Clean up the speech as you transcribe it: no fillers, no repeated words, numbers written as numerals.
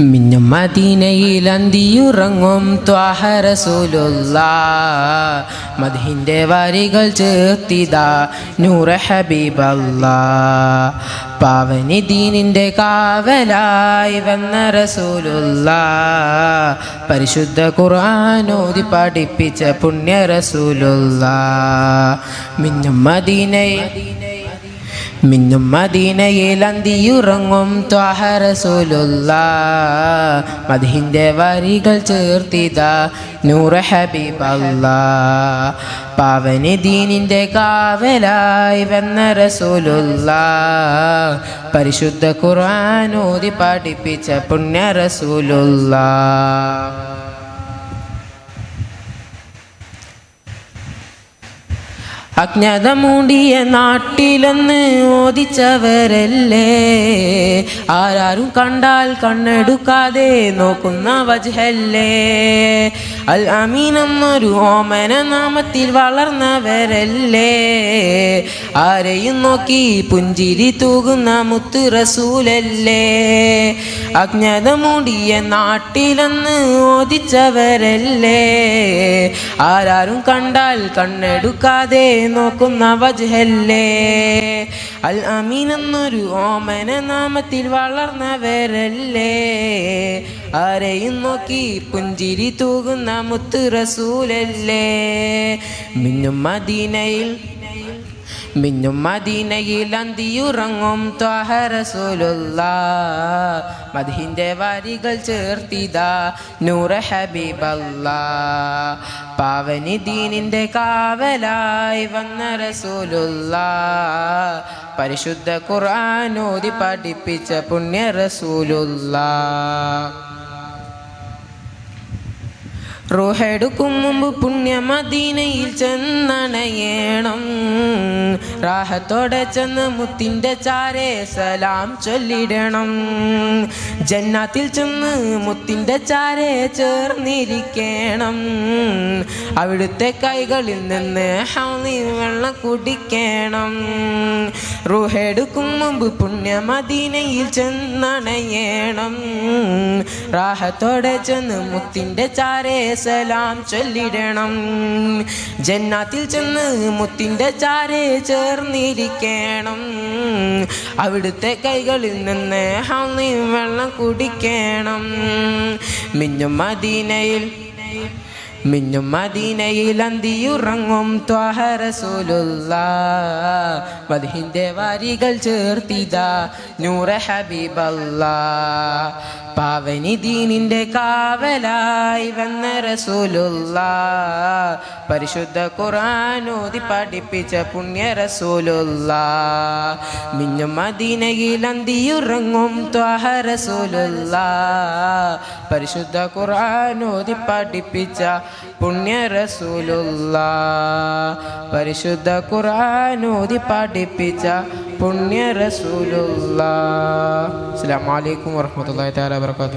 മിന്നും മദീനയിൽ അന്തിയുറങ്ങും ത്വാഹ റസൂലുള്ളാഹ് മദ്ഹിന്റെ വരികൾ ചേർത്തിതാ നൂറെ ഹബീബല്ലാഹ് പാവനി ദീനിന്റെ കാവലായി വന്ന റസൂലുള്ളാഹ് പരിശുദ്ധ ഖുർആൻ ഓതി പഠിപ്പിച്ച പുണ്യ റസൂലുള്ളാഹ് മിന്നും മദീനയിൽ അന്തിയുറങ്ങും ത്വാഹ റസൂലുള്ളാഹ് മദ്ഹിന്റെ വരികൾ ചേർത്തിതാ നൂറെ ഹബീബല്ലാഹ് പാവനി ദീനിന്റെ കാവലായി വന്ന റസൂലുള്ളാഹ് പരിശുദ്ധ ഖുർആൻ ഓതി പഠിപ്പിച്ച പുണ്യ റസൂലുള്ളാഹ് അജ്ഞത മൂടിയ നാട്ടിലെന്ന് ഓദിച്ചവരല്ലേ ആരാരും കണ്ടാൽ കണ്ണെടുക്കാതെ നോക്കുന്ന വജ്ഹല്ലേ അൽ അമീൻ എന്നൊരു ഓമന നാമത്തിൽ വളർന്നവരല്ലേ ആരെയും നോക്കി പുഞ്ചിരി തൂകുന്ന മുത്ത് റസൂലല്ലേ അജ്ഞത മൂടിയ നാട്ടിലെന്ന് ഓദിച്ചവരല്ലേ ആരാരും കണ്ടാൽ കണ്ണെടുക്കാതെ നോക്കുന്ന വജ്ഹല്ലേ അൽ അമീൻ എന്നൊരു ഓമന നാമത്തിൽ വളർന്നവരല്ലേ ആരെയും നോക്കി പുഞ്ചിരി തൂകുന്ന മുത്ത് റസൂലല്ലേ മിന്നും മദീനയിൽ അന്തിയുറങ്ങും ത്വാഹ റസൂലുള്ളാഹ് മദ്ഹിന്റെ വരികൾ ചേർത്തിതാ നൂറെ ഹബീബല്ലാഹ് പാവനി ദീനിന്റെ കാവലായി വന്ന റസൂലുള്ളാഹ് പരിശുദ്ധ ഖുർആൻ ഓതി പഠിപ്പിച്ച പുണ്യ റസൂലുള്ളാഹ് റൂഹെടുക്കും മുമ്പ് പുണ്യ മദീനയിൽ ചെന്നണയണം റാഹത്തോടെ ചെന്ന് മുത്തിൻ്റെ ചാരേ സലാം ചൊല്ലിടണം ജന്നാത്തിൽ ചെന്ന് മുത്തിൻ്റെ ചാരേ ചേർന്നിരിക്കണം അവിടുത്തെ കൈകളിൽ നിന്ന് ഹൗളിൽ വെള്ളം കുടിക്കണം റൂഹെടുക്കും മുമ്പ് പുണ്യ മദീനയിൽ ചെന്നണയണം റാഹത്തോടെ ചെന്ന് മുത്തിൻ്റെ ചാരേ സലാം ചൊല്ലിടണം ജന്നാത്തിൽ ചെന്ന് മുത്തിൻ്റെ ചാരേ ചേർന്നിരിക്കണം അവിടുത്തെ കൈകളിൽ നിന്ന് ഹൗളിൽ വെള്ളം കുടിക്കണം മിന്നും മദീനയിൽ അന്തിയുറങ്ങും ത്വാഹ റസൂലുള്ളാഹ് മദ്ഹിന്റെ വരികൾ ചേർത്തിതാ നൂറെ ഹബീബല്ലാഹ് പാവനി ദീനിന്റെ കാവലായി വന്ന റസൂലുള്ളാഹ് പരിശുദ്ധ ഖുർആൻ ഓതി പഠിപ്പിച്ച പുണ്യ റസൂലുള്ളാഹ് മിന്നും മദീനയിൽ അന്തിയുറങ്ങും ത്വാഹ റസൂലുള്ളാഹ് പരിശുദ്ധ ഖുർആൻ ഓതി പഠിപ്പിച്ച പുണ്യ റസൂലുള്ളാഹ് പരിശുദ്ധ ഖുർആൻ ഓതി പഠിപ്പിച്ച പുണ്യ റസൂലുള്ളാഹ്. അസ്സലാമു അലൈക്കും വറഹ്മത്തുള്ളാഹി തആല വബറകാതുഹു.